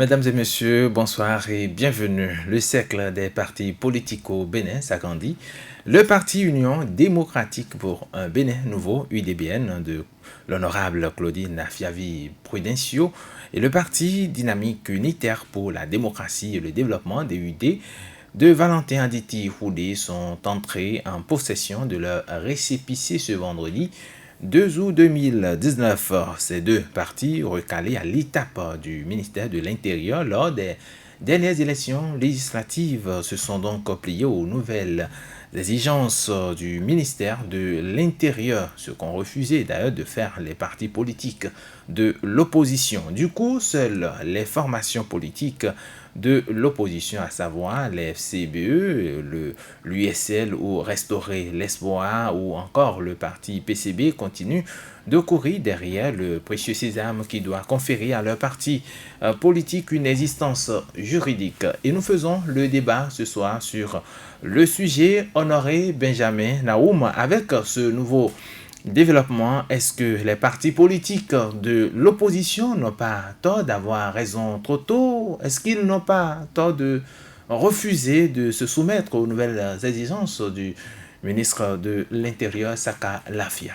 Mesdames et messieurs, bonsoir et bienvenue. Le cercle des partis politiques au Bénin s'agrandit. Le parti Union démocratique pour un Bénin nouveau, UDBN, de l'honorable Claudine Afiavi Prudencio, et le parti Dynamique unitaire pour la démocratie et le développement des UD de Valentin Aditi Houdé sont entrés en possession de leur récépissé ce vendredi 2 août 2019. Ces deux partis recalés à l'étape du ministère de l'Intérieur lors des dernières élections législatives se sont donc pliés aux nouvelles exigences du ministère de l'Intérieur, ce qu'ont refusé d'ailleurs de faire les partis politiques de l'opposition. Du coup, seules les formations politiques de l'opposition, à savoir les FCBE, l'USL ou Restaurer l'Espoir ou encore le parti PCB continuent de courir derrière le précieux sésame qui doit conférer à leur parti politique une existence juridique. Et nous faisons le débat ce soir sur le sujet. Honoré Benjamin Naoum, avec ce nouveau développement, est-ce que les partis politiques de l'opposition n'ont pas tort d'avoir raison trop tôt? Est-ce qu'ils n'ont pas tort de refuser de se soumettre aux nouvelles exigences du ministre de l'Intérieur, Saka Lafia?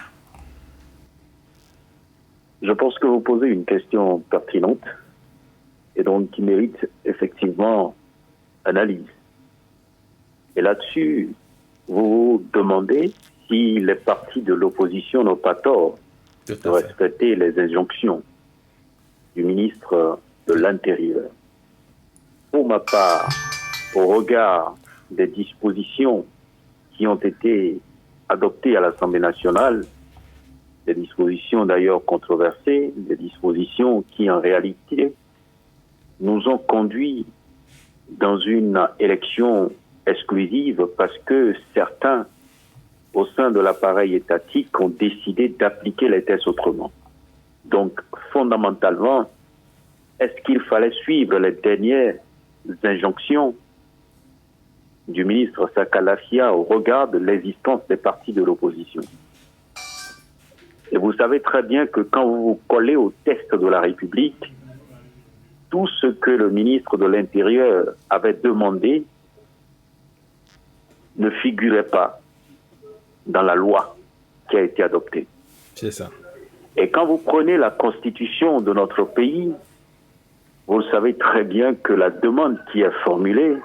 Je pense que vous posez une question pertinente et donc qui mérite effectivement analyse. Et là-dessus, vous vous demandez si les partis de l'opposition n'ont pas tort de respecter les injonctions du ministre de l'Intérieur. Pour ma part, au regard des dispositions qui ont été adoptées à l'Assemblée nationale, des dispositions d'ailleurs controversées, des dispositions qui en réalité nous ont conduits dans une élection exclusive parce que certains au sein de l'appareil étatique ont décidé d'appliquer les tests autrement. Donc, fondamentalement, est-ce qu'il fallait suivre les dernières injonctions du ministre Saka Lafia au regard de l'existence des partis de l'opposition? Et vous savez très bien que quand vous vous collez au texte de la République, tout ce que le ministre de l'Intérieur avait demandé ne figurait pas dans la loi qui a été adoptée. C'est ça. Et quand vous prenez la constitution de notre pays, vous savez très bien que la demande qui est formulée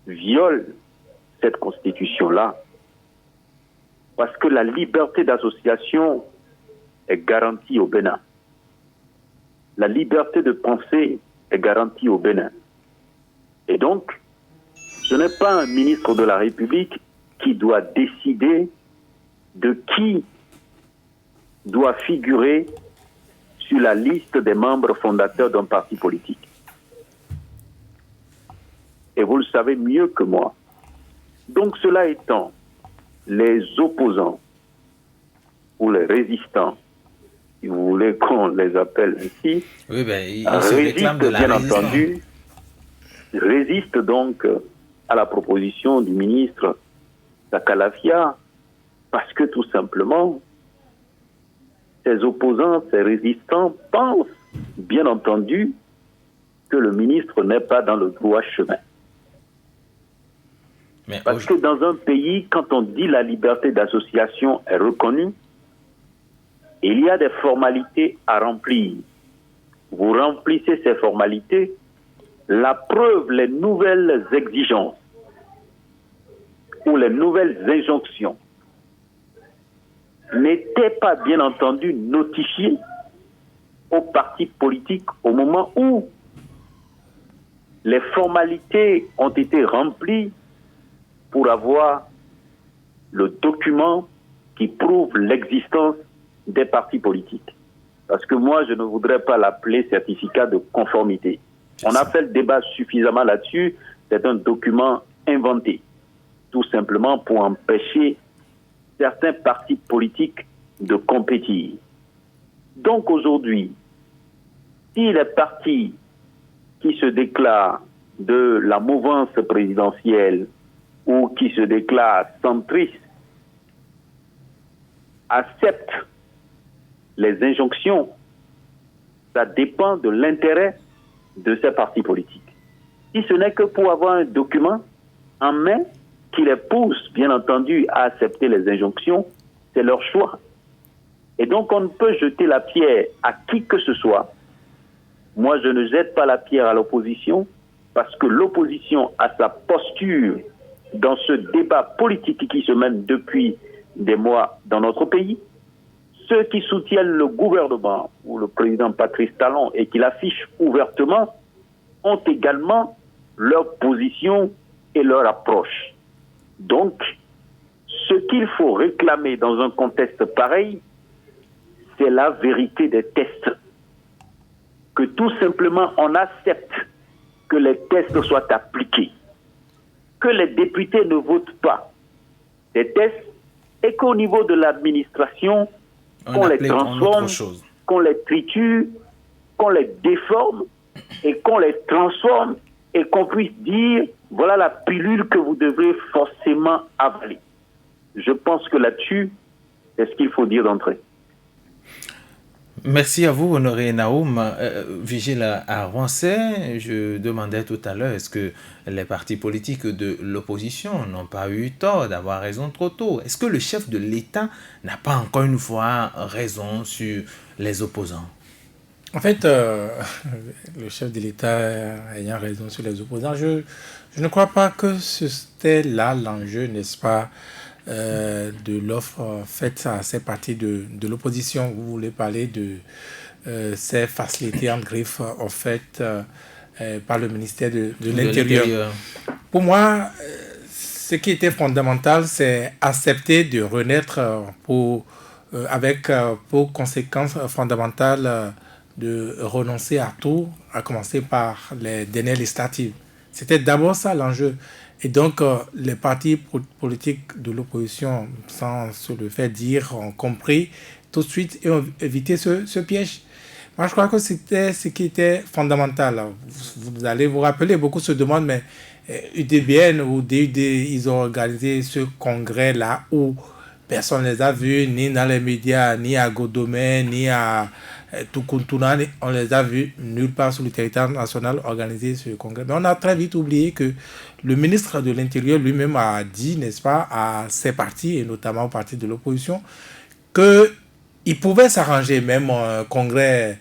viole cette constitution-là, parce que la liberté d'association est garantie au Bénin. La liberté de penser est garantie au Bénin. Et donc, ce n'est pas un ministre de la République qui doit décider de qui doit figurer sur la liste des membres fondateurs d'un parti politique. Et vous le savez mieux que moi. Donc cela étant, les opposants ou les résistants, si vous voulez qu'on les appelle ainsi, résistent donc à la proposition du ministre Saka Lafia, parce que tout simplement, ces opposants, ces résistants pensent, bien entendu, que le ministre n'est pas dans le droit chemin. Parce que dans un pays, quand on dit la liberté d'association est reconnue, il y a des formalités à remplir. Vous remplissez ces formalités, la preuve, les nouvelles exigences ou les nouvelles injonctions n'étaient pas, bien entendu, notifiées aux partis politiques au moment où les formalités ont été remplies pour avoir le document qui prouve l'existence des partis politiques. Parce que moi, je ne voudrais pas l'appeler certificat de conformité. On a fait le débat suffisamment là-dessus. C'est un document inventé, tout simplement pour empêcher certains partis politiques de compétir. Donc aujourd'hui, si les partis qui se déclarent de la mouvance présidentielle ou qui se déclarent centristes acceptent les injonctions ça dépend de l'intérêt de ces partis politiques. Si ce n'est que pour avoir un document en main qui les pousse, bien entendu, à accepter les injonctions, c'est leur choix. Et donc, on ne peut jeter la pierre à qui que ce soit. Moi, je ne jette pas la pierre à l'opposition parce que l'opposition a sa posture dans ce débat politique qui se mène depuis des mois dans notre pays. Ceux qui soutiennent le gouvernement ou le président Patrice Talon et qui l'affichent ouvertement ont également leur position et leur approche. Donc, ce qu'il faut réclamer dans un contexte pareil, c'est la vérité des tests. Que tout simplement on accepte que les tests soient appliqués. Que les députés ne votent pas des tests et qu'au niveau de l'administration, qu'on les transforme, qu'on les triture, qu'on les déforme et qu'on les transforme et qu'on puisse dire voilà la pilule que vous devez forcément avaler. Je pense que là-dessus, c'est ce qu'il faut dire d'entrée. Merci à vous, Honoré Naoum. Vigile à Roncey, je demandais tout à l'heure, est-ce que les partis politiques de l'opposition n'ont pas eu tort d'avoir raison trop tôt? Est-ce que le chef de l'État n'a pas encore une fois raison sur les opposants? En fait, le chef de l'État ayant raison sur les opposants, je ne crois pas que c'était là l'enjeu, n'est-ce pas, de l'offre faite à ces partis de l'opposition. Vous voulez parler de ces facilités en griffe offertes par le ministère de l'Intérieur. Pour moi, ce qui était fondamental, c'est accepter de renaître avec pour conséquence fondamentale de renoncer à tout, à commencer par les dernières législatives. C'était d'abord ça l'enjeu. Et donc, les partis politiques de l'opposition, sans se le faire dire, ont compris tout de suite et ont évité ce piège. Moi, je crois que c'était ce qui était fondamental. Vous allez vous rappeler, beaucoup se demandent, mais UDBN ou DUD, ils ont organisé ce congrès-là où personne ne les a vus, ni dans les médias, ni à Godomé, ni à Tukuntuna, on les a vus nulle part sur le territoire national organiser ce congrès. Mais on a très vite oublié que le ministre de l'Intérieur lui-même a dit, n'est-ce pas, à ses partis, et notamment aux partis de l'opposition, qu'il pouvait s'arranger, même un congrès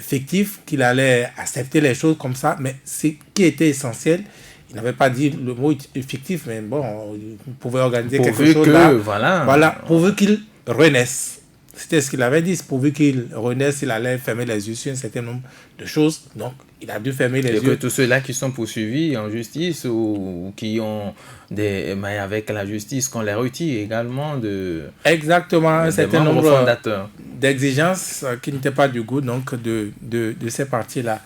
fictif, qu'il allait accepter les choses comme ça, mais ce qui était essentiel, il n'avait pas dit le mot fictif, mais bon, il pouvait organiser quelque chose là. Voilà, pourvu qu'il renaisse. C'était ce qu'il avait dit, pourvu qu'il renaisse, il allait fermer les yeux sur un certain nombre de choses. Donc, il a dû fermer les yeux. Et que tous ceux-là qui sont poursuivis en justice ou qui ont des mailles avec la justice, qu'on les retire également de... Exactement, un certain nombre d'exigences qui n'étaient pas du goût donc, de ces partis-là.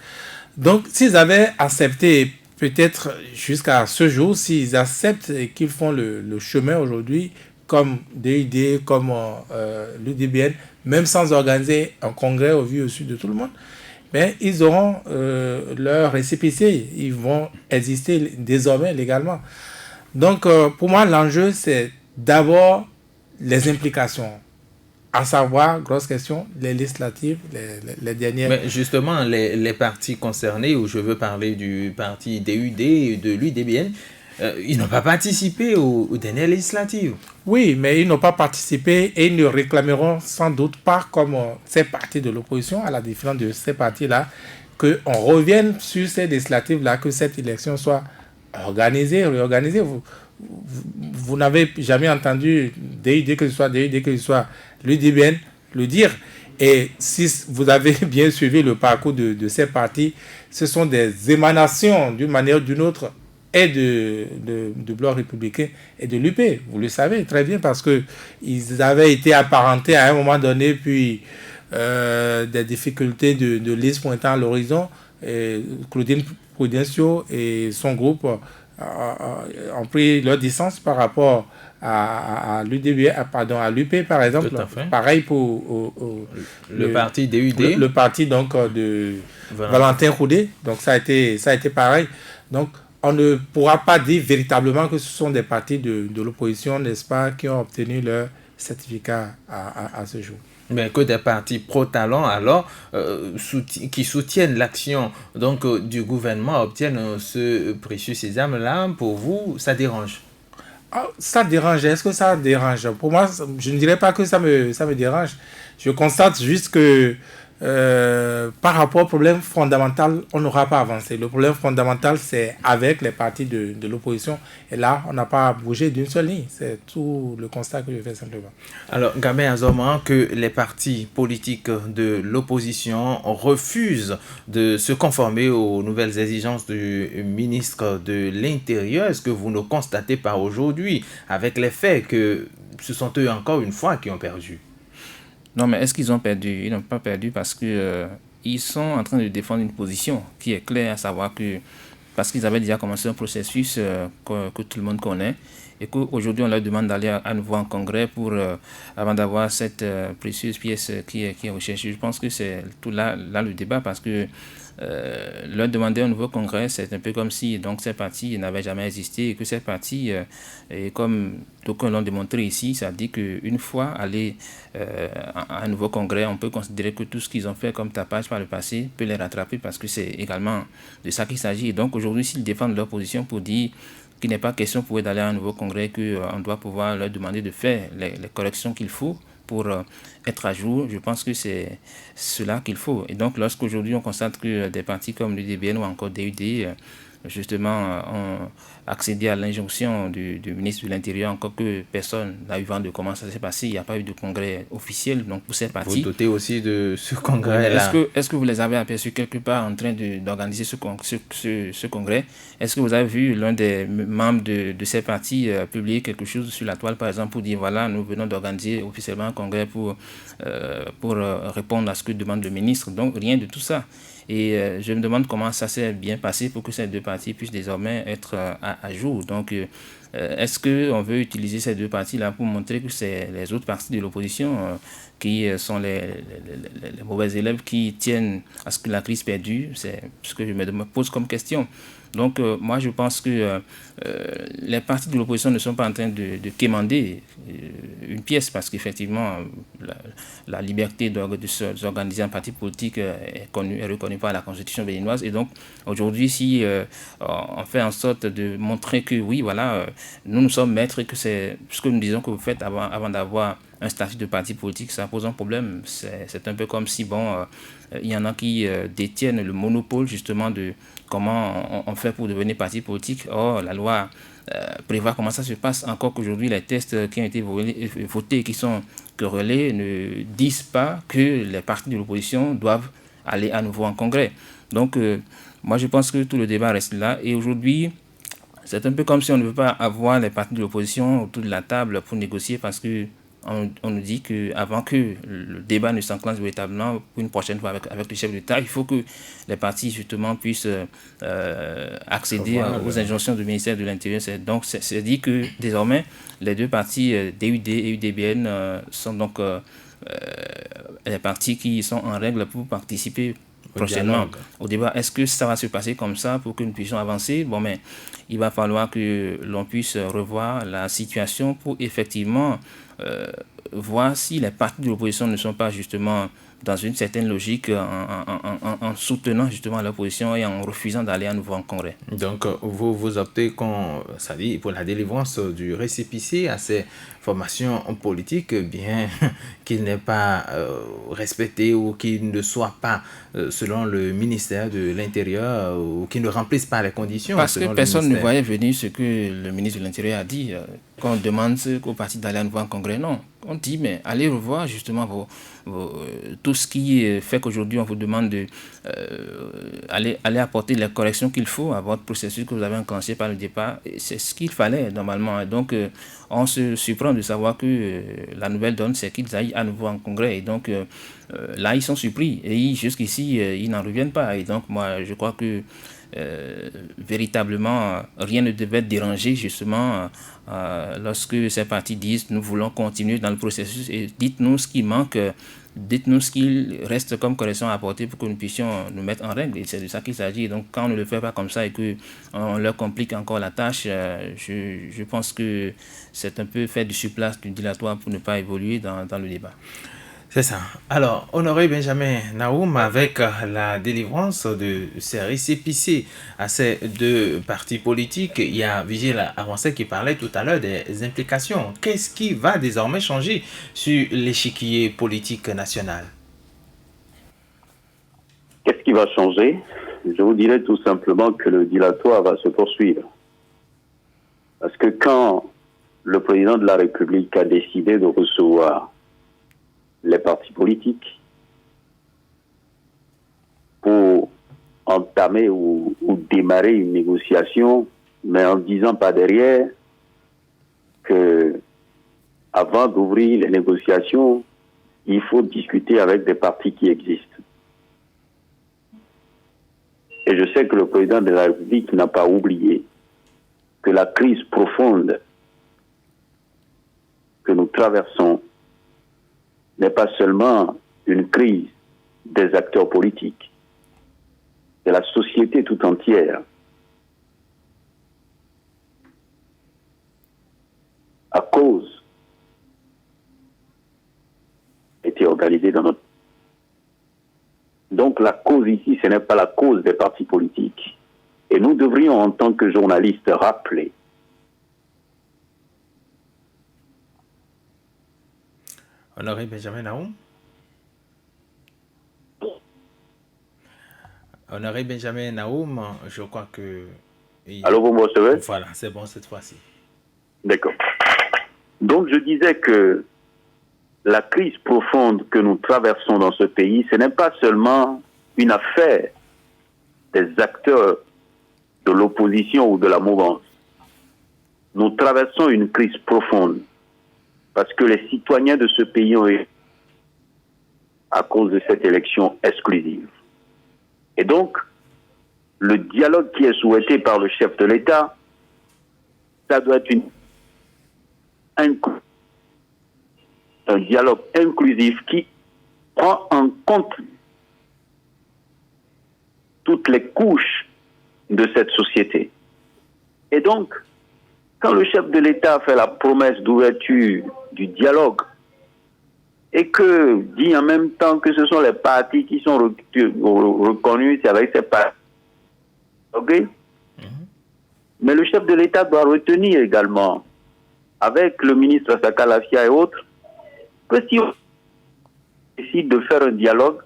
Donc, s'ils avaient accepté, peut-être jusqu'à ce jour, s'ils acceptent et qu'ils font le chemin aujourd'hui, comme DID, comme l'UDBN, même sans organiser un congrès au vu au sud de tout le monde, mais ils auront leur récépissé, ils vont exister désormais légalement. Donc, pour moi, l'enjeu, c'est d'abord les implications, à savoir, grosse question, les législatives, les dernières... Mais justement, les partis concernés, où je veux parler du parti DUD et de l'UDBN, ils n'ont pas participé aux dernières législatives. Oui, mais ils n'ont pas participé et ils ne réclameront sans doute pas, comme ces partis de l'opposition, à la différence de ces partis-là, qu'on revienne sur ces législatives-là, que cette élection soit organisée, réorganisée. Vous n'avez jamais entendu DUD, que ce soit DUD, que ce soit l'UDBN, le dire. Et si vous avez bien suivi le parcours de ces partis, ce sont des émanations d'une manière ou d'une autre et du Bloc républicain et de l'UP. Vous le savez très bien parce qu'ils avaient été apparentés à un moment donné, puis des difficultés de liste pointant à l'horizon. Claudine Prudencio et son groupe ont pris leur distance par rapport à l'UDB, à l'UP par exemple. Pareil pour le parti DUD. Le parti donc de Valentin Roudé. Donc ça a été pareil. Donc on ne pourra pas dire véritablement que ce sont des partis de l'opposition, n'est-ce pas, qui ont obtenu leur certificat à ce jour. Mais que des partis pro-talent, alors, qui soutiennent l'action donc, du gouvernement obtiennent ce précieux sésame-là, pour vous, ça dérange? Ah, ça dérange. Est-ce que ça dérange? Pour moi, je ne dirais pas que ça me dérange. Je constate juste que par rapport au problème fondamental, on n'aura pas avancé. Le problème fondamental, c'est avec les partis de l'opposition. Et là, on n'a pas bougé d'une seule ligne. C'est tout le constat que je fais simplement. Alors, Gabin Azoma, que les partis politiques de l'opposition refusent de se conformer aux nouvelles exigences du ministre de l'Intérieur, est-ce que vous ne constatez pas aujourd'hui, avec les faits, que ce sont eux encore une fois qui ont perdu? Non, mais est-ce qu'ils ont perdu? Ils n'ont pas perdu parce que ils sont en train de défendre une position qui est claire, à savoir que parce qu'ils avaient déjà commencé un processus que tout le monde connaît et qu'aujourd'hui on leur demande d'aller à nouveau en congrès pour avant d'avoir cette précieuse pièce qui est recherchée. Je pense que c'est tout là le débat parce que leur demander un nouveau congrès, c'est un peu comme si donc ces partis n'avaient jamais existé et que ces partis, et comme d'aucuns l'ont démontré ici, ça dit qu'une fois aller à un nouveau congrès, on peut considérer que tout ce qu'ils ont fait comme tapage par le passé peut les rattraper parce que c'est également de ça qu'il s'agit. Et donc aujourd'hui, s'ils défendent leur position pour dire qu'il n'est pas question pour eux d'aller à un nouveau congrès, qu'on doit pouvoir leur demander de faire les corrections qu'il faut pour être à jour, je pense que c'est cela qu'il faut. Et donc, lorsqu'aujourd'hui on constate que des partis comme l'UDBN ou encore DUD, justement, ont accédé à l'injonction du ministre de l'Intérieur, encore que personne n'a eu vent de comment ça s'est passé, il n'y a pas eu de congrès officiel donc pour ces partis. Vous doutez aussi de ce congrès-là? Est-ce que vous les avez aperçus quelque part en train d'organiser ce congrès? Est-ce que vous avez vu l'un des membres de ces partis publier quelque chose sur la toile, par exemple, pour dire voilà, nous venons d'organiser officiellement un congrès pour répondre à ce que demande le ministre? Donc, rien de tout ça. Et je me demande comment ça s'est bien passé pour que ces deux partis puissent désormais être à jour. Donc, est-ce qu'on veut utiliser ces deux partis-là pour montrer que c'est les autres partis de l'opposition qui sont les mauvais élèves qui tiennent à ce que la crise perdure? C'est ce que je me pose comme question. Donc, moi, je pense que les partis de l'opposition ne sont pas en train de quémander une pièce parce qu'effectivement, la liberté de s'organiser un parti politique est reconnue par la Constitution béninoise. Et donc, aujourd'hui, si on fait en sorte de montrer que, oui, voilà, nous sommes maîtres et que c'est ce que nous disons que vous faites avant d'avoir un statut de parti politique, ça pose un problème. C'est un peu comme si, il y en a qui détiennent le monopole justement de comment on fait pour devenir parti politique. Or, la loi prévoit comment ça se passe, encore qu'aujourd'hui, les tests qui ont été votés et qui sont querellés ne disent pas que les partis de l'opposition doivent aller à nouveau en congrès. Donc, moi, je pense que tout le débat reste là. Et aujourd'hui, c'est un peu comme si on ne veut pas avoir les partis de l'opposition autour de la table pour négocier parce que on nous dit qu'avant que le débat ne s'enclenche véritablement pour une prochaine fois avec le chef d'État, il faut que les partis justement puissent accéder aux injonctions du ministère de l'Intérieur. Donc c'est dit que désormais les deux partis DUD et UDBN sont donc les partis qui sont en règle pour participer prochainement au débat. Est-ce que ça va se passer comme ça pour que nous puissions avancer? Mais il va falloir que l'on puisse revoir la situation pour effectivement voir si les partis de l'opposition ne sont pas justement dans une certaine logique en soutenant justement l'opposition et en refusant d'aller à nouveau en congrès. Donc, vous optez pour la délivrance du récépissé à ces formations politiques, bien qu'il n'est pas respecté ou qu'il ne soit pas selon le ministère de l'Intérieur ou qu'il ne remplisse pas les conditions. Parce que personne ne voyait venir ce que le ministre de l'Intérieur a dit. Quand on demande aux partis d'aller à nouveau en congrès, non. On dit, mais allez revoir justement tout ce qui fait qu'aujourd'hui on vous demande d'aller apporter les corrections qu'il faut à votre processus que vous avez enclenché par le départ. C'est ce qu'il fallait normalement. Et donc, on se surprend de savoir que la nouvelle donne, c'est qu'ils aillent à nouveau en congrès. Et donc, là, ils sont surpris. Et jusqu'ici, ils n'en reviennent pas. Et donc, moi, je crois que véritablement, rien ne devait déranger justement lorsque ces partis disent nous voulons continuer dans le processus et dites-nous ce qui manque, dites-nous ce qu'il reste comme correction à apporter pour que nous puissions nous mettre en règle. Et c'est de ça qu'il s'agit. Donc quand on ne le fait pas comme ça et qu'on leur complique encore la tâche, je pense que c'est un peu faire du surplace, du dilatoire pour ne pas évoluer dans le débat. C'est ça. Alors, Honoré Benjamin Naoum, avec la délivrance de ces récépissés à ces deux partis politiques, il y a Vigile Avancé qui parlait tout à l'heure des implications. Qu'est-ce qui va désormais changer sur l'échiquier politique national? Qu'est-ce qui va changer? Je vous dirais tout simplement que le dilatoire va se poursuivre. Parce que quand le président de la République a décidé de recevoir les partis politiques pour entamer ou démarrer une négociation, mais en disant pas derrière que avant d'ouvrir les négociations, il faut discuter avec des partis qui existent. Et je sais que le président de la République n'a pas oublié que la crise profonde que nous traversons n'est pas seulement une crise des acteurs politiques, c'est la société tout entière. À cause été organisée dans notre... Donc la cause ici, ce n'est pas la cause des partis politiques. Et nous devrions, en tant que journalistes, rappeler Honoré Benjamin Naoum. Honoré Benjamin Naoum, je crois que... Allô, vous me recevez? Voilà, c'est bon cette fois-ci. D'accord. Donc je disais que la crise profonde que nous traversons dans ce pays, ce n'est pas seulement une affaire des acteurs de l'opposition ou de la mouvance. Nous traversons une crise profonde parce que les citoyens de ce pays ont eu à cause de cette élection exclusive. Et donc, le dialogue qui est souhaité par le chef de l'État, ça doit être un dialogue inclusif qui prend en compte toutes les couches de cette société. Et donc, quand le chef de l'État fait la promesse d'ouverture du dialogue et que dit en même temps que ce sont les partis qui sont reconnus, c'est avec ces partis. Ok? Mais le chef de l'État doit retenir également, avec le ministre Sakalafia et autres, que si on décide de faire un dialogue,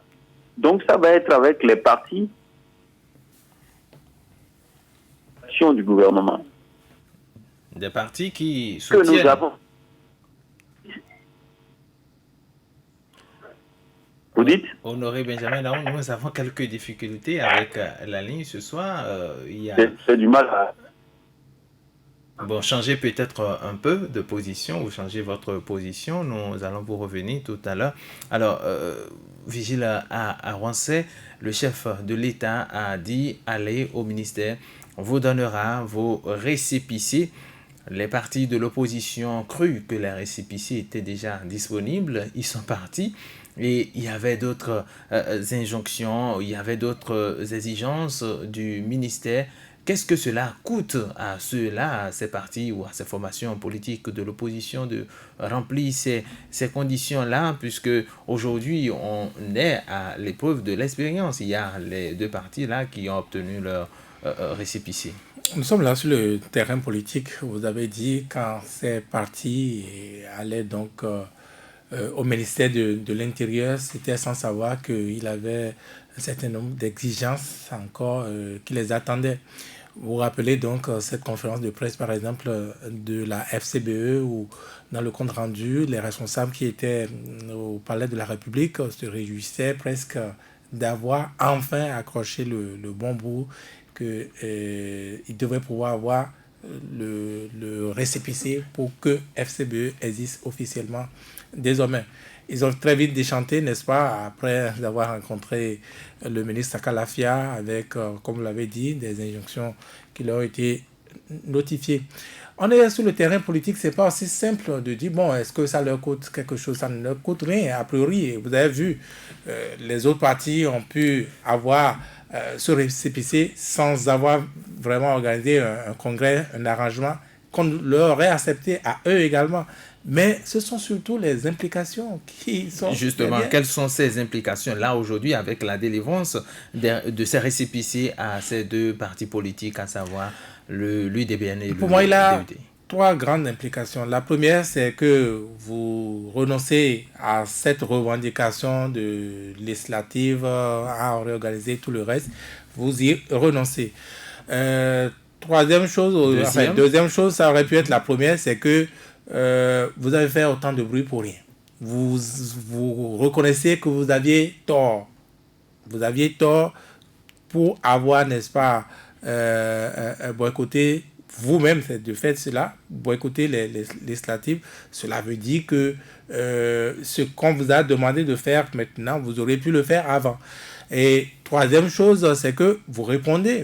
donc ça va être avec les partis du gouvernement. Des partis qui que soutiennent... nous avons. Vous dites? Honoré Benjamin Naoum, nous avons quelques difficultés avec la ligne ce soir. Il y a... C'est du mal à... Bon, changez peut-être un peu de position ou changez votre position. Nous allons vous revenir tout à l'heure. Alors, Vigile à Roncey, le chef de l'État a dit allez au ministère, on vous donnera vos récépissés. Les partis de l'opposition crurent que les récépissés étaient déjà disponibles. Ils sont partis. Et il y avait d'autres injonctions, il y avait d'autres exigences du ministère. Qu'est-ce que cela coûte à ceux-là, à ces partis ou à ces formations politiques de l'opposition de remplir ces conditions-là, puisque aujourd'hui on est à l'épreuve de l'expérience. Il y a les deux partis-là qui ont obtenu leur récépissé. Nous sommes là sur le terrain politique. Vous avez dit quand ces partis allaient donc au ministère de l'Intérieur, c'était sans savoir qu'il avait un certain nombre d'exigences encore qui les attendaient. Vous vous rappelez donc cette conférence de presse, par exemple, de la FCBE, où dans le compte rendu, les responsables qui étaient au Palais de la République se réjouissaient presque d'avoir enfin accroché le bon bout, qu'ils devaient pouvoir avoir le récépissé pour que FCBE existe officiellement désormais. Ils ont très vite déchanté, n'est-ce pas, après avoir rencontré le ministre Sakalafia avec, comme vous l'avez dit, des injonctions qui leur ont été notifiées. On est sur le terrain politique, c'est pas aussi simple de dire, bon, est-ce que ça leur coûte quelque chose? Ça ne leur coûte rien, a priori. Vous avez vu, les autres partis ont pu avoir ce récépissé sans avoir vraiment organisé un congrès, un arrangement qu'on leur aurait accepté à eux également. Mais ce sont surtout les implications qui sont... Justement, quelles sont ces implications là aujourd'hui avec la délivrance de ces récépissés à ces deux partis politiques, à savoir l'UDBN et Pour moi, il a DUD? 3 grandes implications. La première, c'est que vous renoncez à cette revendication de législative, à réorganiser tout le reste. Vous y renoncez. Deuxième chose, ça aurait pu être la première, c'est que vous avez fait autant de bruit pour rien. Vous reconnaissez que vous aviez tort. Vous aviez tort pour avoir, n'est-ce pas, boycotté vous-même, de fait cela, boycotter les législatives. Cela veut dire que ce qu'on vous a demandé de faire maintenant, vous aurez pu le faire avant. Et troisième chose, c'est que vous répondez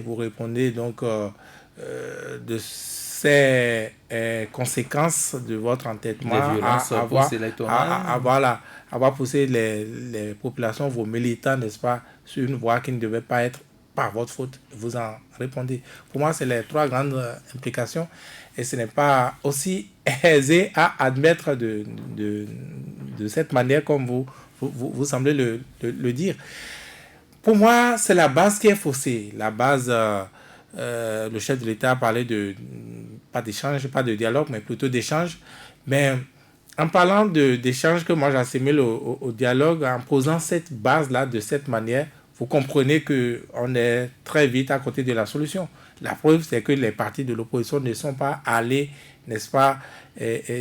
donc de ces conséquences de votre entêtement avoir poussé les populations, vos militants, n'est-ce pas, sur une voie qui ne devait pas être par votre faute. Vous en répondez. Pour moi, c'est les 3 grandes implications et ce n'est pas aussi aisé à admettre de cette manière comme vous semblez le dire. Pour moi, c'est la base qui est faussée. La base, le chef de l'État a parlé pas d'échange, pas de dialogue, mais plutôt d'échange. Mais en parlant d'échange, que moi j'assimile au dialogue, en posant cette base-là de cette manière, vous comprenez qu'on est très vite à côté de la solution. La preuve, c'est que les partis de l'opposition ne sont pas allés, n'est-ce pas,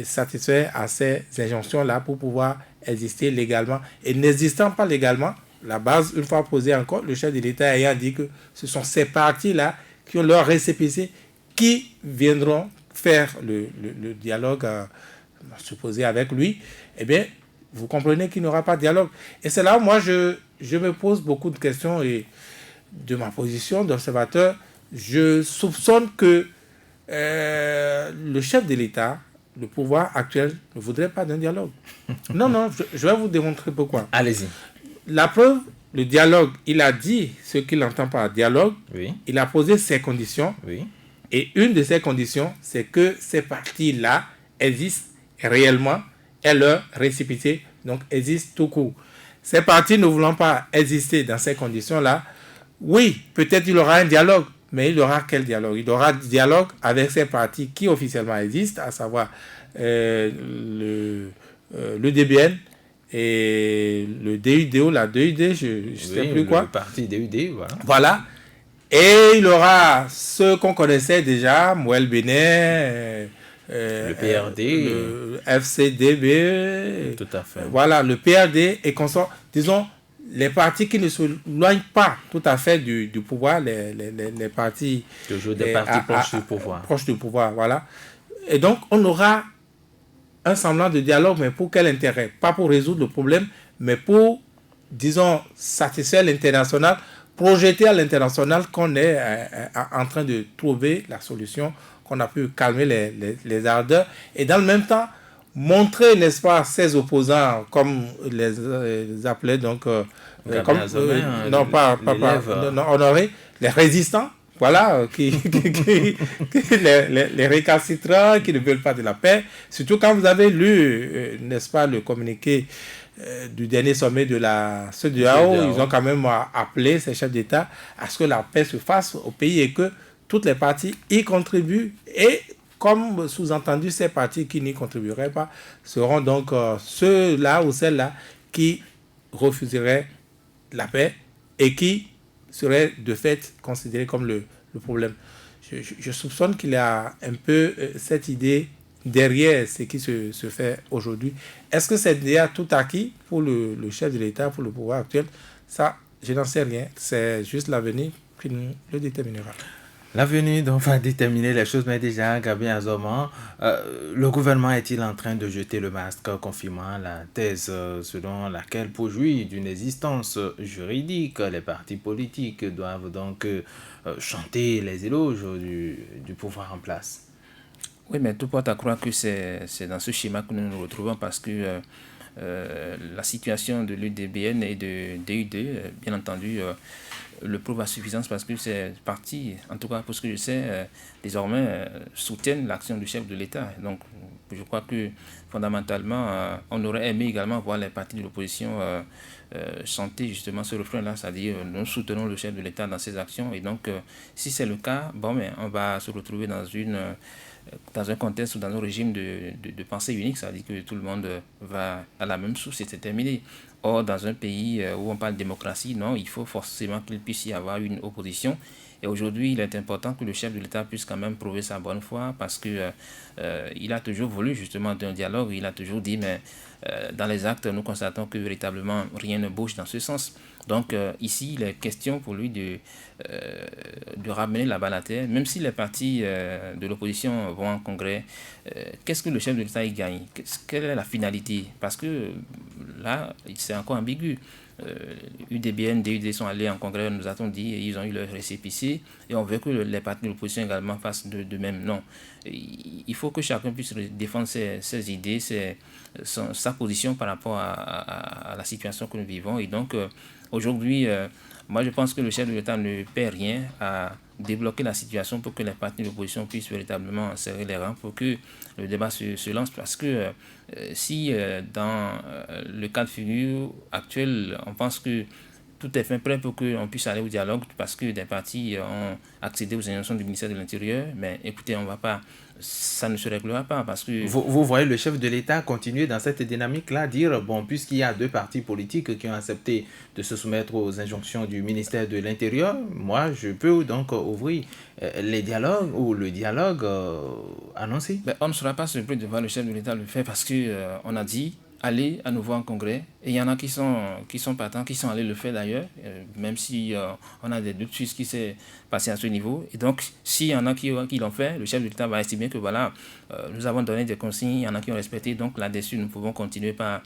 satisfaire à ces injonctions-là pour pouvoir exister légalement. Et n'existant pas légalement, la base, une fois posée encore, le chef de l'État ayant dit que ce sont ces partis-là qui ont leur récépissé qui viendront faire le dialogue supposé avec lui, eh bien, vous comprenez qu'il n'y aura pas de dialogue. Et c'est là où moi, je me pose beaucoup de questions et de ma position d'observateur, je soupçonne que le chef de l'État, le pouvoir actuel, ne voudrait pas d'un dialogue. Non, je vais vous démontrer pourquoi. Allez-y. La preuve, le dialogue, il a dit ce qu'il entend par dialogue, oui. Il a posé ses conditions, oui. Et une de ces conditions, c'est que ces partis-là existent réellement et leur récépissé donc existe tout court. Ces partis ne voulant pas exister dans ces conditions-là, oui, peut-être il y aura un dialogue, mais il y aura quel dialogue? Il y aura un dialogue avec ces partis qui officiellement existent, à savoir le DBN et le DUD, la DUD, je ne sais plus quoi. Le parti DUD, voilà. Voilà. Et il y aura ceux qu'on connaissait déjà, Mouel Bénin, le PRD, le FCDB, tout à fait. Voilà, le PRD et qu'on soit, disons, les partis qui ne s'éloignent pas tout à fait du pouvoir, les partis... Toujours des partis proches du pouvoir. Proches du pouvoir, voilà. Et donc, on aura un semblant de dialogue, mais pour quel intérêt? Pas pour résoudre le problème, mais pour, disons, satisfaire l'international, projeter à l'international qu'on est en train de trouver la solution, qu'on a pu calmer les ardeurs, et dans le même temps, montrer, n'est-ce pas, ses opposants, comme les appelait donc, Honoré, les résistants, voilà, les récalcitrants qui ne veulent pas de la paix, surtout quand vous avez lu, n'est-ce pas, le communiqué du dernier sommet de la CEDEAO, ils ont quand même appelé ces chefs d'État à ce que la paix se fasse au pays et que toutes les parties y contribuent. Et comme sous-entendu, ces partis qui n'y contribueraient pas seront donc ceux-là ou celles-là qui refuseraient la paix et qui seraient de fait considérés comme le problème. Je soupçonne qu'il y a un peu cette idée derrière ce qui se fait aujourd'hui. Est-ce que c'est déjà tout acquis pour le chef de l'État, pour le pouvoir actuel? Ça, je n'en sais rien. C'est juste l'avenir qui nous le déterminera. L'avenir donc va déterminer les choses, mais déjà, Gabriel Azoman, le gouvernement est-il en train de jeter le masque, confirmant la thèse selon laquelle, pour jouir d'une existence juridique, les partis politiques doivent donc chanter les éloges du pouvoir en place? Oui, mais tout porte à croire que c'est dans ce schéma que nous nous retrouvons parce que la situation de l'UDBN et de DUD, bien entendu, le prouve à suffisance parce que ces partis, en tout cas pour ce que je sais, désormais soutiennent l'action du chef de l'État. Donc je crois que fondamentalement, on aurait aimé également voir les partis de l'opposition chanter justement ce refrain-là, c'est-à-dire nous soutenons le chef de l'État dans ses actions. Et donc si c'est le cas, on va se retrouver dans un contexte ou dans un régime de pensée unique, c'est-à-dire que tout le monde va à la même source et c'est terminé. Or, dans un pays où on parle de démocratie, non, il faut forcément qu'il puisse y avoir une opposition. Et aujourd'hui, il est important que le chef de l'État puisse quand même prouver sa bonne foi parce que il a toujours voulu justement d'un dialogue. Il a toujours dit, mais dans les actes, nous constatons que véritablement rien ne bouge dans ce sens. Donc ici, il est question pour lui de ramener la balle à terre, même si les partis de l'opposition vont en congrès. Qu'est-ce que le chef de l'État y gagne? Quelle est la finalité? Parce que là, c'est encore ambigu. UDBN, DUD sont allés en congrès, nous a-t-on dit, et ils ont eu leur récépissé, et on veut que les partis de l'opposition également fassent de même. Non. Il faut que chacun puisse défendre ses idées, sa position par rapport à la situation que nous vivons. Et donc, aujourd'hui, moi je pense que le chef de l'État ne perd rien à débloquer la situation pour que les partis de l'opposition puissent véritablement serrer les rangs, pour que le débat se lance. Parce que si dans le cas de figure actuel, on pense que tout est fait prêt pour qu'on puisse aller au dialogue parce que des partis ont accédé aux injonctions du ministère de l'Intérieur, mais écoutez, on va pas, ça ne se réglera pas parce que... Vous voyez le chef de l'État continuer dans cette dynamique-là, dire, bon, puisqu'il y a deux partis politiques qui ont accepté de se soumettre aux injonctions du ministère de l'Intérieur, moi, je peux donc ouvrir les dialogues ou le dialogue annoncé. Ben, on ne sera pas surpris de voir le chef de l'État le faire parce que on a dit aller à nouveau en congrès. Et il y en a qui sont partants, qui sont allés le faire d'ailleurs, même si on a des doutes sur ce qui s'est passé à ce niveau. Et donc, s'il y en a qui l'ont fait, le chef de l'État va estimer que voilà, nous avons donné des consignes, il y en a qui ont respecté, donc là-dessus, nous pouvons continuer par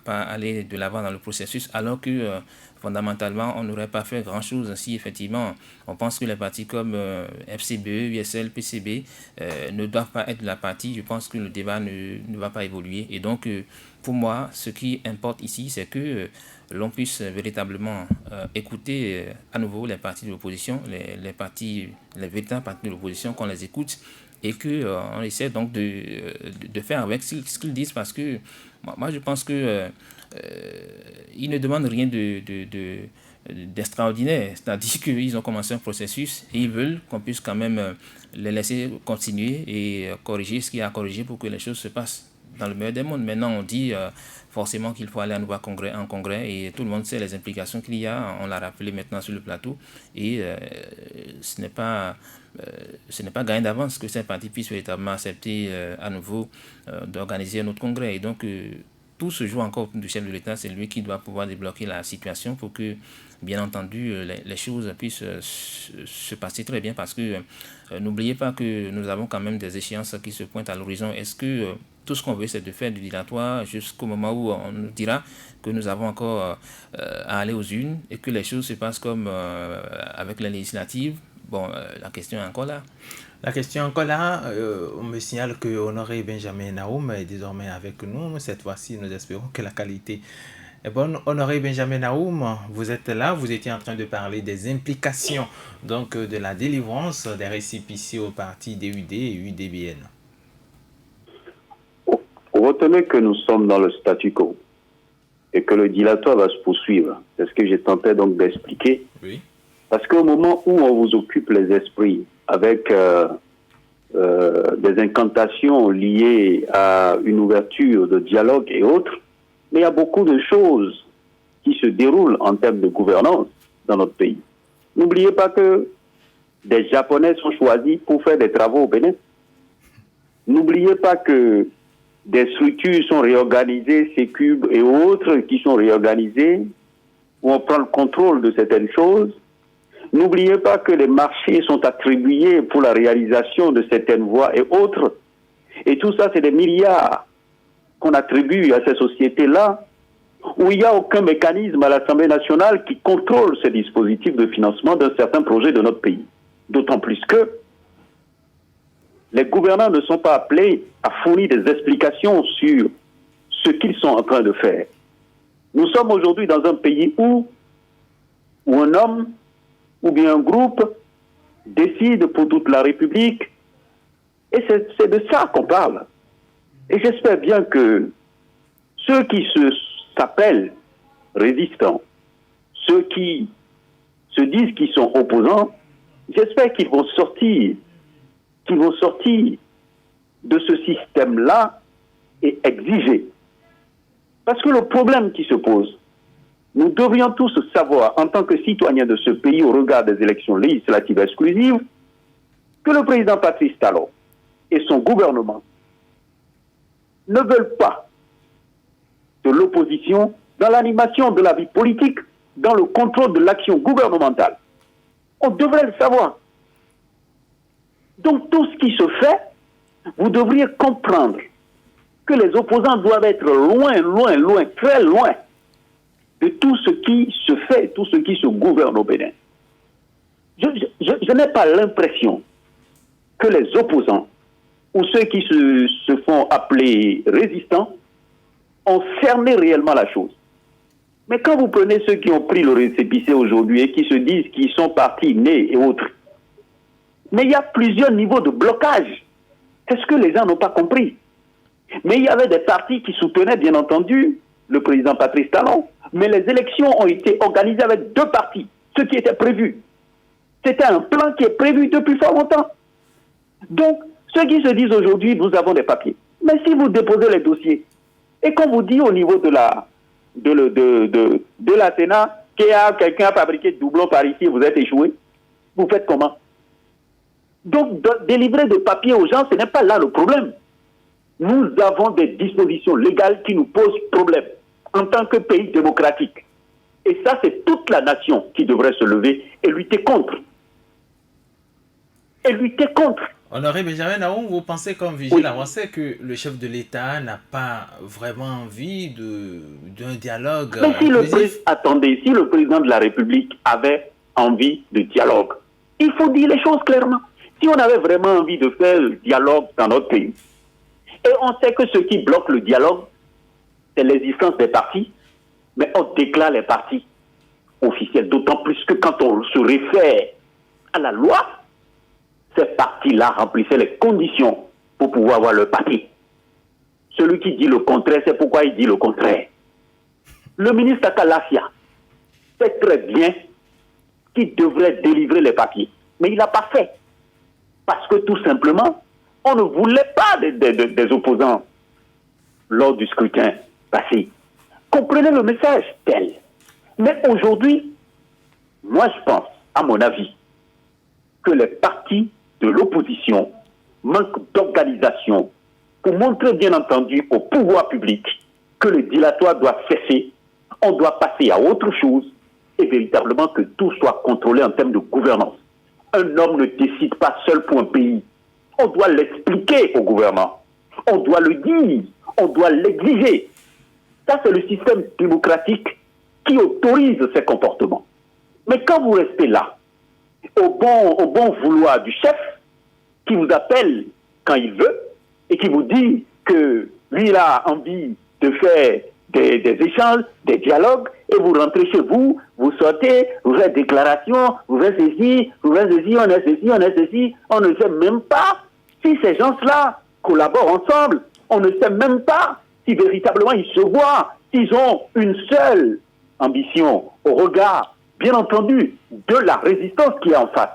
aller de l'avant dans le processus, alors que fondamentalement, on n'aurait pas fait grand-chose si effectivement on pense que les partis comme FCBE, USL, PCB ne doivent pas être de la partie. Je pense que le débat ne va pas évoluer. Et donc, pour moi, ce qui importe ici, c'est que l'on puisse véritablement écouter à nouveau les partis de l'opposition, les véritables partis de l'opposition, qu'on les écoute et qu'on essaie donc de faire avec ce qu'ils disent, parce que moi je pense que ils ne demandent rien d'extraordinaire, c'est-à-dire qu'ils ont commencé un processus et ils veulent qu'on puisse quand même les laisser continuer et corriger ce qu'il y a à corriger pour que les choses se passent dans le meilleur des mondes. Maintenant, on dit forcément qu'il faut aller à nouveau en congrès et tout le monde sait les implications qu'il y a. On l'a rappelé maintenant sur le plateau et ce n'est pas gagné d'avance que ces partis puissent véritablement accepter à nouveau d'organiser un autre congrès. Et donc, tout se joue encore du chef de l'État. C'est lui qui doit pouvoir débloquer la situation pour que, bien entendu, les choses puissent se passer très bien, parce que n'oubliez pas que nous avons quand même des échéances qui se pointent à l'horizon. Est-ce que tout ce qu'on veut, c'est de faire du dilatoire jusqu'au moment où on nous dira que nous avons encore à aller aux urnes et que les choses se passent comme avec les législatives? Bon, la question est encore là. La question est encore là. On me signale que Honoré Benjamin Naoum est désormais avec nous. Cette fois-ci, nous espérons que la qualité est bonne. Honoré Benjamin Naoum, vous êtes là. Vous étiez en train de parler des implications donc, de la délivrance des récépissés au parti DUD et UDBN. Retenez que nous sommes dans le statu quo et que le dilatoire va se poursuivre. C'est ce que j'ai tenté donc d'expliquer. Oui. Parce qu'au moment où on vous occupe les esprits avec des incantations liées à une ouverture de dialogue et autres, mais il y a beaucoup de choses qui se déroulent en termes de gouvernance dans notre pays. N'oubliez pas que des Japonais sont choisis pour faire des travaux au Bénin. N'oubliez pas que des structures sont réorganisées, Sécube et autres qui sont réorganisées, où on prend le contrôle de certaines choses. N'oubliez pas que les marchés sont attribués pour la réalisation de certaines voies et autres. Et tout ça, c'est des milliards qu'on attribue à ces sociétés-là, où il n'y a aucun mécanisme à l'Assemblée nationale qui contrôle ces dispositifs de financement d'un certain projet de notre pays. D'autant plus que les gouvernants ne sont pas appelés à fournir des explications sur ce qu'ils sont en train de faire. Nous sommes aujourd'hui dans un pays où un homme ou bien un groupe décide pour toute la République. Et c'est de ça qu'on parle. Et j'espère bien que ceux qui s'appellent résistants, ceux qui se disent qu'ils sont opposants, j'espère qu'ils vont sortir de ce système-là et exiger. Parce que le problème qui se pose, nous devrions tous savoir, en tant que citoyens de ce pays, au regard des élections législatives exclusives, que le président Patrice Talon et son gouvernement ne veulent pas de l'opposition dans l'animation de la vie politique, dans le contrôle de l'action gouvernementale. On devrait le savoir. Donc tout ce qui se fait, vous devriez comprendre que les opposants doivent être loin, très loin de tout ce qui se fait, tout ce qui se gouverne au Bénin. Je n'ai pas l'impression que les opposants ou ceux qui se font appeler résistants ont cerné réellement la chose. Mais quand vous prenez ceux qui ont pris le récépissé aujourd'hui et qui se disent qu'ils sont partis nés et autres, mais il y a plusieurs niveaux de blocage. C'est ce que les gens n'ont pas compris. Mais il y avait des partis qui soutenaient, bien entendu, le président Patrice Talon. Mais les élections ont été organisées avec deux partis, ce qui était prévu. C'était un plan qui est prévu depuis fort longtemps. Donc, ceux qui se disent aujourd'hui, nous avons des papiers. Mais si vous déposez les dossiers, et qu'on vous dit au niveau de la Sénat, quelqu'un a fabriqué de doublons par ici, vous êtes échoué, vous faites comment? Donc, délivrer des papiers aux gens, ce n'est pas là le problème. Nous avons des dispositions légales qui nous posent problème en tant que pays démocratique. Et ça, c'est toute la nation qui devrait se lever et lutter contre. Honoré Benjamin Naoum, vous pensez comme Vigile Avancé que le chef de l'État n'a pas vraiment envie d'un dialogue? Mais si le président de la République avait envie de dialogue, il faut dire les choses clairement. Si on avait vraiment envie de faire le dialogue dans notre pays, et on sait que ce qui bloque le dialogue, c'est l'existence des partis, mais on déclare les partis officiels, d'autant plus que quand on se réfère à la loi, ces partis-là remplissaient les conditions pour pouvoir avoir le parti. Celui qui dit le contraire, c'est pourquoi il dit le contraire. Le ministre Akalasia sait très bien qu'il devrait délivrer les papiers, mais il n'a pas fait. Parce que tout simplement, on ne voulait pas des opposants lors du scrutin passé. Comprenez le message tel. Mais aujourd'hui, moi je pense, à mon avis, que les partis de l'opposition manquent d'organisation pour montrer bien entendu au pouvoir public que le dilatoire doit cesser, on doit passer à autre chose et véritablement que tout soit contrôlé en termes de gouvernance. Un homme ne décide pas seul pour un pays. On doit l'expliquer au gouvernement. On doit le dire. On doit l'exiger. Ça, c'est le système démocratique qui autorise ces comportements. Mais quand vous restez là, au bon vouloir du chef, qui vous appelle quand il veut, et qui vous dit que lui, il a envie de faire des échanges, des dialogues, et vous rentrez chez vous, vous sortez, vous faites déclaration, vous faites ceci, on est ceci, on ne sait même pas si ces gens-là collaborent ensemble, on ne sait même pas si véritablement ils se voient, s'ils ont une seule ambition au regard, bien entendu, de la résistance qui est en face.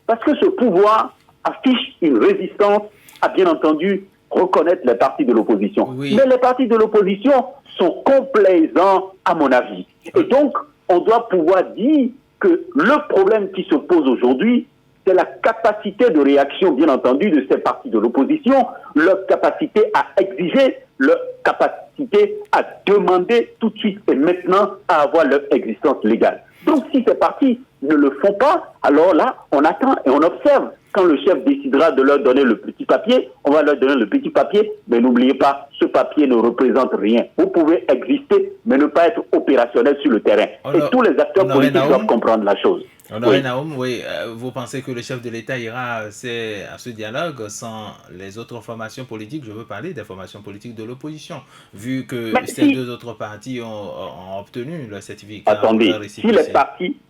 Parce que ce pouvoir affiche une résistance à, bien entendu, reconnaître les partis de l'opposition. Oui. Mais les partis de l'opposition sont complaisants, à mon avis. Et donc, on doit pouvoir dire que le problème qui se pose aujourd'hui, c'est la capacité de réaction, bien entendu, de ces partis de l'opposition, leur capacité à exiger, leur capacité à demander tout de suite et maintenant à avoir leur existence légale. Donc, si ces partis ne le font pas, alors là, on attend et on observe. Quand le chef décidera de leur donner le petit papier, on va leur donner le petit papier, mais n'oubliez pas, ce papier ne représente rien. Vous pouvez exister, mais ne pas être opérationnel sur le terrain. Et tous les acteurs politiques doivent comprendre la chose. Honoré Naoum, oui, vous pensez que le chef de l'État ira à ce dialogue sans les autres formations politiques? Je veux parler des formations politiques de l'opposition, vu que Mais ces si, deux autres partis ont obtenu le certificat pour leur attendez, récépissé.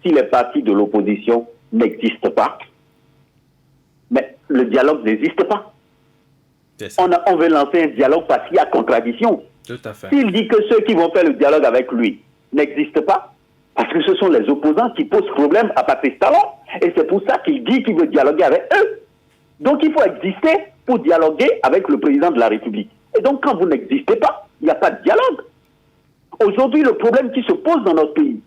si les partis de l'opposition n'existent pas, mais le dialogue n'existe pas. C'est ça. On veut lancer un dialogue parce qu'il y a contradiction. Tout à fait. S'il dit que ceux qui vont faire le dialogue avec lui n'existent pas, parce que ce sont les opposants qui posent problème à Patrice Talon, et c'est pour ça qu'il dit qu'il veut dialoguer avec eux. Donc il faut exister pour dialoguer avec le président de la République. Et donc quand vous n'existez pas, il n'y a pas de dialogue. Aujourd'hui, le problème qui se pose dans notre pays,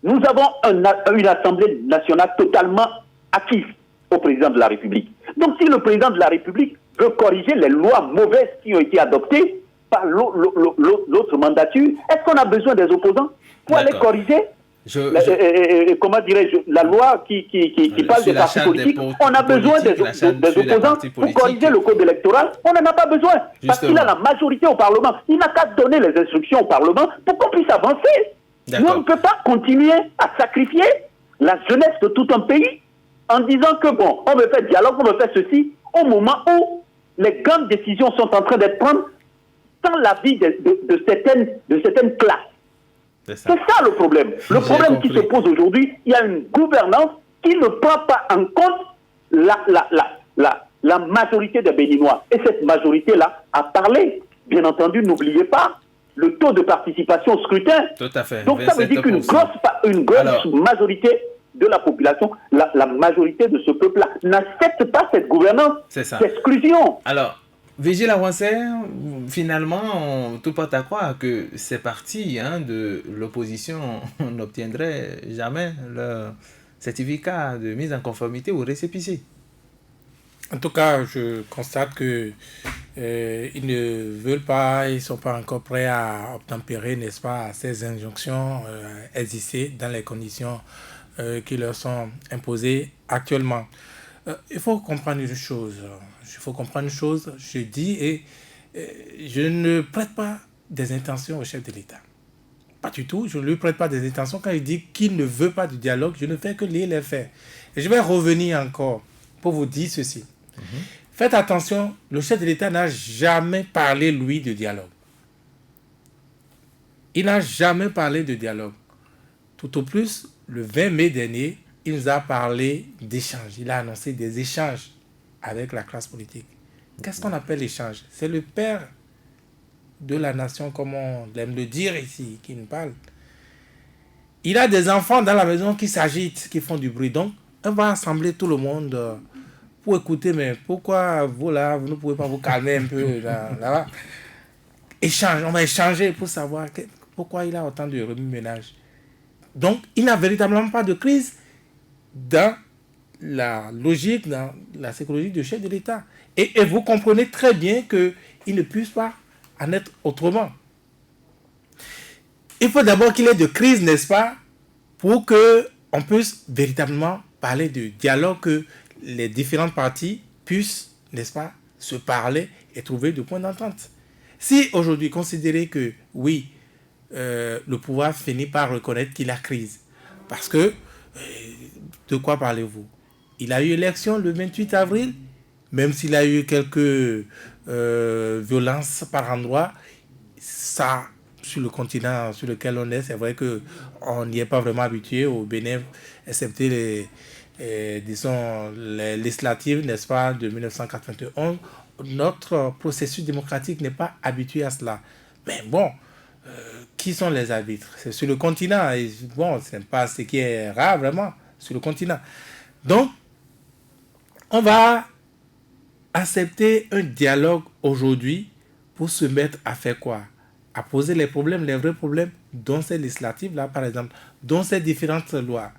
nous avons une Assemblée nationale totalement active au président de la République. Donc si le président de la République veut corriger les lois mauvaises qui ont été adoptées par l'autre mandature, est-ce qu'on a besoin des opposants pour aller corriger comment dirais-je, la loi qui parle des partis politiques? On a besoin des opposants pour corriger le code électoral. On n'en a pas besoin. Parce qu'il a la majorité au Parlement. Il n'a qu'à donner les instructions au Parlement pour qu'on puisse avancer. Nous, on ne peut pas continuer à sacrifier la jeunesse de tout un pays en disant que bon, on veut faire dialogue, on veut faire ceci, au moment où les grandes décisions sont en train d'être prises sans l'avis de certaines classes. C'est ça le problème. Le problème qui se pose aujourd'hui, il y a une gouvernance qui ne prend pas en compte la majorité des Béninois. Et cette majorité-là a parlé. Bien entendu, n'oubliez pas le taux de participation au scrutin. Tout à fait. Donc ça veut dire qu'une grosse majorité de la population, la majorité de ce peuple-là, n'accepte pas cette gouvernance, cette exclusion. Alors, Vigile Awansé, finalement, tout porte à croire que ces partis de l'opposition n'obtiendraient jamais le certificat de mise en conformité ou récépissé. En tout cas, je constate que ils ne veulent pas, ils ne sont pas encore prêts à obtempérer, n'est-ce pas, à ces injonctions exister dans les conditions qui leur sont imposées actuellement. Il faut comprendre une chose. Je dis et je ne prête pas des intentions au chef de l'État. Pas du tout. Je ne lui prête pas des intentions. Quand il dit qu'il ne veut pas du dialogue, je ne fais que lire les faits. Et je vais revenir encore pour vous dire ceci. Faites attention, le chef de l'État n'a jamais parlé, lui, de dialogue. Il n'a jamais parlé de dialogue. Tout au plus, le 20 mai dernier, il nous a parlé d'échanges. Il a annoncé des échanges avec la classe politique. Qu'est-ce qu'on appelle l'échange? C'est le père de la nation, comme on aime le dire ici, qui nous parle. Il a des enfants dans la maison qui s'agitent, qui font du bruit. Donc, on va assembler tout le monde pour écouter, mais pourquoi vous là, vous ne pouvez pas vous calmer un peu là-bas? Échange, on va échanger pour savoir pourquoi il a autant de remue-ménage. Donc, il n'a véritablement pas de crise dans la logique, dans la psychologie du chef de l'État. Et vous comprenez très bien qu'il ne puisse pas en être autrement. Il faut d'abord qu'il y ait de crise, n'est-ce pas, pour qu'on puisse véritablement parler de dialogue, que les différentes parties puissent, n'est-ce pas, se parler et trouver des points d'entente. Si aujourd'hui considérez que, oui, le pouvoir finit par reconnaître qu'il a crise, parce que, de quoi parlez-vous? Il a eu élection le 28 avril, même s'il a eu quelques violences par endroits, ça, sur le continent sur lequel on est, c'est vrai qu'on n'y est pas vraiment habitué au Bénin, excepté les législatives, n'est-ce pas, de 1991. Notre processus démocratique n'est pas habitué à cela. Mais bon, qui sont les arbitres? C'est sur le continent. Et bon, ce n'est pas ce qui est rare, vraiment, sur le continent. Donc, on va accepter un dialogue aujourd'hui pour se mettre à faire quoi? À poser les problèmes, les vrais problèmes, dont ces législatives-là, par exemple, dont ces différentes lois,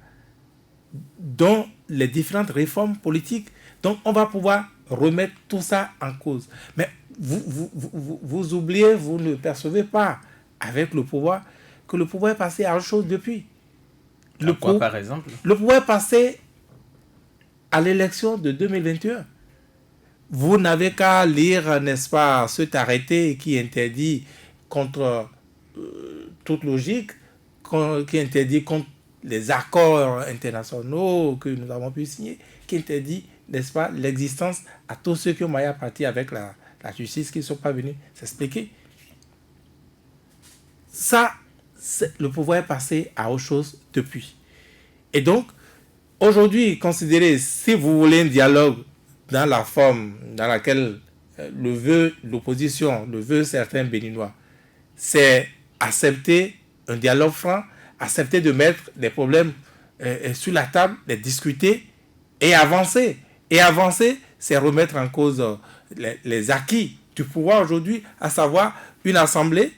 dont les différentes réformes politiques. Donc, on va pouvoir remettre tout ça en cause. Mais vous oubliez, vous ne percevez pas, avec le pouvoir, que le pouvoir est passé à autre chose depuis. Quoi, par exemple? Le pouvoir est passé à l'élection de 2021. Vous n'avez qu'à lire, n'est-ce pas, cet arrêté qui interdit contre toute logique, qui interdit contre les accords internationaux que nous avons pu signer qui interdit, n'est-ce pas, l'existence à tous ceux qui ont maillé à partir avec la justice qui ne sont pas venus s'expliquer. Ça, le pouvoir est passé à autre chose depuis. Et donc, aujourd'hui, considérez, si vous voulez un dialogue dans la forme dans laquelle le veut l'opposition, le veut certains Béninois, c'est accepter un dialogue franc, accepter de mettre les problèmes sur la table, les discuter et avancer. Et avancer, c'est remettre en cause les acquis du pouvoir aujourd'hui, à savoir une assemblée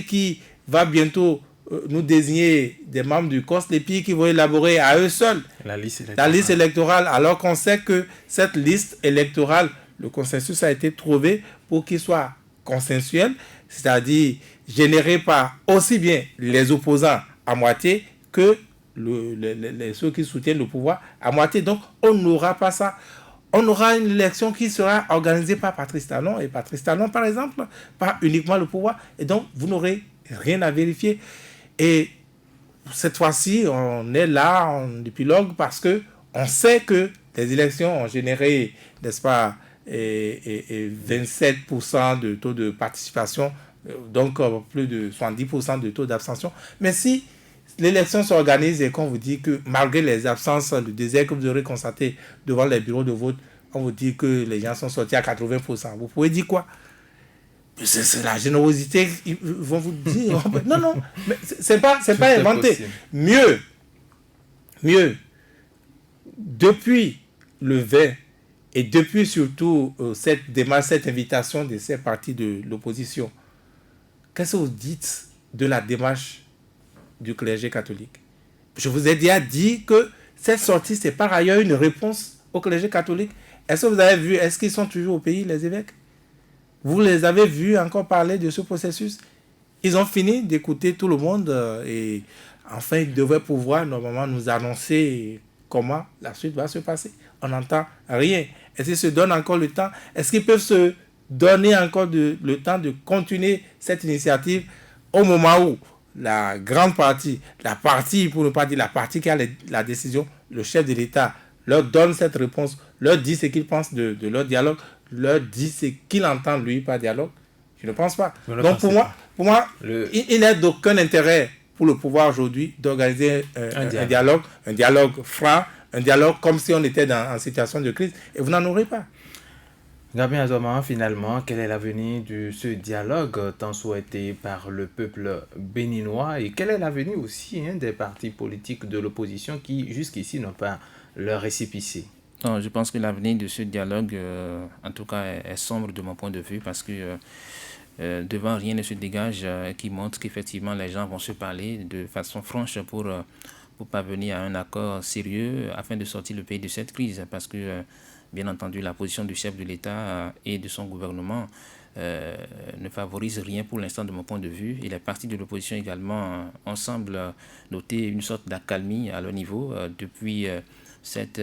qui va bientôt nous désigner des membres du COSLEPI qui vont élaborer à eux seuls la liste électorale, alors qu'on sait que cette liste électorale, le consensus a été trouvé pour qu'il soit consensuel, c'est-à-dire généré par aussi bien les opposants à moitié que ceux qui soutiennent le pouvoir à moitié. Donc, on n'aura pas ça. On aura une élection qui sera organisée par Patrice Talon, et Patrice Talon, par exemple, pas uniquement le pouvoir. Et donc, vous n'aurez rien à vérifier. Et cette fois-ci, on est là en épilogue parce qu'on sait que les élections ont généré, n'est-ce pas, 27% de taux de participation, donc plus de 70% de taux d'abstention. Mais si l'élection s'organise et qu'on vous dit que malgré les absences, le désert que vous aurez constaté devant les bureaux de vote, on vous dit que les gens sont sortis à 80%, vous pouvez dire quoi? C'est la générosité, ils vont vous dire. Non, mais c'est pas inventé. Possible. Mieux, depuis le 20, et depuis surtout cette démarche, cette invitation de ces partis de l'opposition, qu'est-ce que vous dites de la démarche du clergé catholique? Je vous ai déjà dit que cette sortie, c'est par ailleurs une réponse au clergé catholique. Est-ce que vous avez vu, est-ce qu'ils sont toujours au pays, les évêques? Vous les avez vus encore parler de ce processus? Ils ont fini d'écouter tout le monde et enfin, ils devraient pouvoir normalement nous annoncer comment la suite va se passer. On n'entend rien. Est-ce qu'ils se donnent encore le temps? Est-ce qu'ils peuvent se donner encore le temps de continuer cette initiative au moment où la grande partie, la partie, pour ne pas dire la partie qui a la décision, le chef de l'État leur donne cette réponse, leur dit ce qu'il pense de leur dialogue, leur dit ce qu'il entend lui par dialogue? Je ne pense pas. Donc pour moi, il n'est d'aucun intérêt pour le pouvoir aujourd'hui d'organiser un dialogue franc, un dialogue comme si on était en situation de crise, et vous n'en aurez pas. Gabin Azoma, finalement, quel est l'avenir de ce dialogue tant souhaité par le peuple béninois, et quel est l'avenir aussi des partis politiques de l'opposition qui jusqu'ici n'ont pas leur récépissé? Non, je pense que l'avenir de ce dialogue, en tout cas, est sombre de mon point de vue, parce que devant rien ne se dégage qui montre qu'effectivement les gens vont se parler de façon franche pour parvenir à un accord sérieux afin de sortir le pays de cette crise, parce que bien entendu la position du chef de l'État et de son gouvernement ne favorise rien pour l'instant de mon point de vue, et les partis de l'opposition également ensemble noter une sorte d'accalmie à leur niveau depuis cette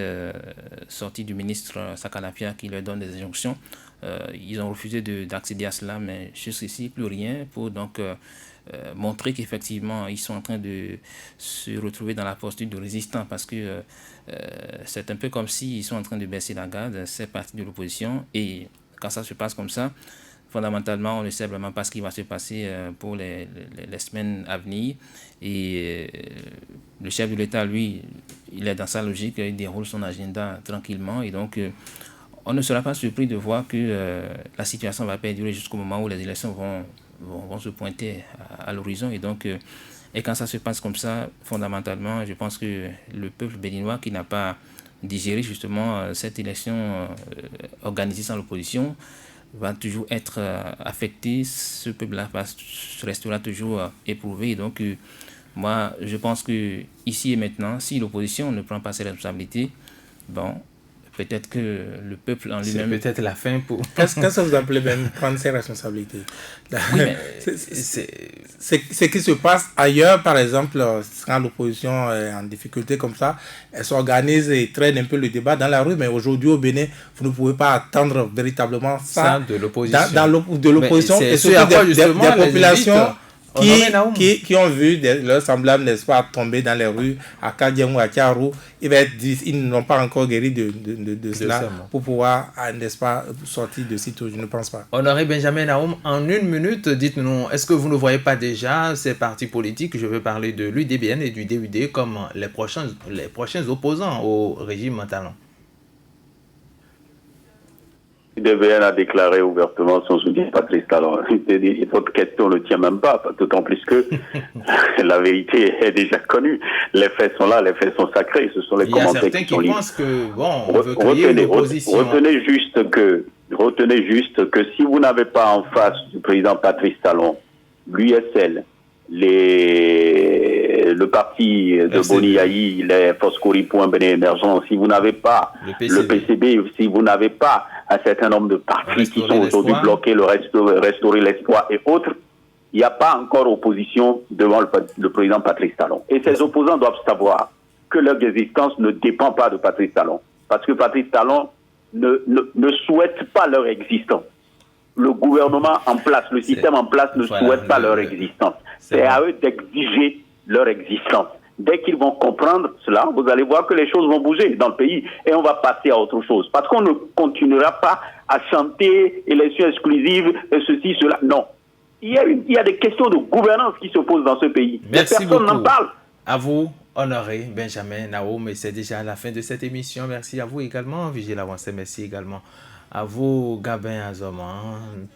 sortie du ministre Sakalafia qui leur donne des injonctions. Ils ont refusé d'accéder à cela, mais jusqu'ici, plus rien pour donc montrer qu'effectivement, ils sont en train de se retrouver dans la posture de résistant, parce que c'est un peu comme s'ils sont en train de baisser la garde, ces partis de l'opposition, et quand ça se passe comme ça, fondamentalement, on ne sait vraiment pas ce qui va se passer pour les semaines à venir. Et le chef de l'État, lui, il est dans sa logique, il déroule son agenda tranquillement. Et donc, on ne sera pas surpris de voir que la situation va perdurer jusqu'au moment où les élections vont se pointer à l'horizon. Et donc, et quand ça se passe comme ça, fondamentalement, je pense que le peuple béninois qui n'a pas digéré justement cette élection organisée sans l'opposition va toujours être affecté, ce peuple-là restera toujours éprouvé. Et donc, moi, je pense que ici et maintenant, si l'opposition ne prend pas ses responsabilités, bon, peut-être que le peuple en lui-même... C'est peut-être la fin pour... Qu'est-ce que vous appelez même prendre ses responsabilités? Oui, mais... Ce qui se passe ailleurs, par exemple, quand l'opposition est en difficulté comme ça, elle s'organise et traîne un peu le débat dans la rue, mais aujourd'hui au Bénin, vous ne pouvez pas attendre véritablement ça de l'opposition. De l'opposition et surtout des populations qui ont vu leurs semblables, n'est-ce pas, tomber dans les rues à Kadian ou à Tiarou, ils n'ont pas encore guéri de cela pour pouvoir, n'est-ce pas, sortir de sitôt, je ne pense pas. Honoré Benjamin Naoum, en une minute, dites-nous, est-ce que vous ne voyez pas déjà ces partis politiques, je veux parler de l'UDBN et du DUD, comme les prochains opposants au régime Talon? l'UDBN a déclaré ouvertement son soutien à Patrice Talon. Votre question ne tient même pas, d'autant plus que la vérité est déjà connue. Les faits sont là, les faits sont sacrés, ce sont les commentaires qui sont libres. Pensent que, bon, on veut créer une opposition. Retenez juste que si vous n'avez pas en face du président Patrice Talon, l'USL, le parti de Boniaï, les Foscori pour un Bénin émergent, si vous n'avez pas le PCB, si vous n'avez pas un certain nombre de partis qui sont aujourd'hui bloqués, restaurer l'espoir et autres, il n'y a pas encore opposition devant le président Patrice Talon. Et ces opposants doivent savoir que leur existence ne dépend pas de Patrice Talon. Parce que Patrice Talon ne souhaite pas leur existence. Le gouvernement en place, le système en place ne souhaite pas leur existence. C'est à eux d'exiger leur existence. Dès qu'ils vont comprendre cela, vous allez voir que les choses vont bouger dans le pays et on va passer à autre chose. Parce qu'on ne continuera pas à chanter élections exclusives, ceci, cela. Non. Il y a des questions de gouvernance qui se posent dans ce pays. Merci personne n'en parle. À vous, honoré Benjamin Naoum, et c'est déjà la fin de cette émission. Merci à vous également, Vigile Avancé. Merci également à vous, Gabin Azoman.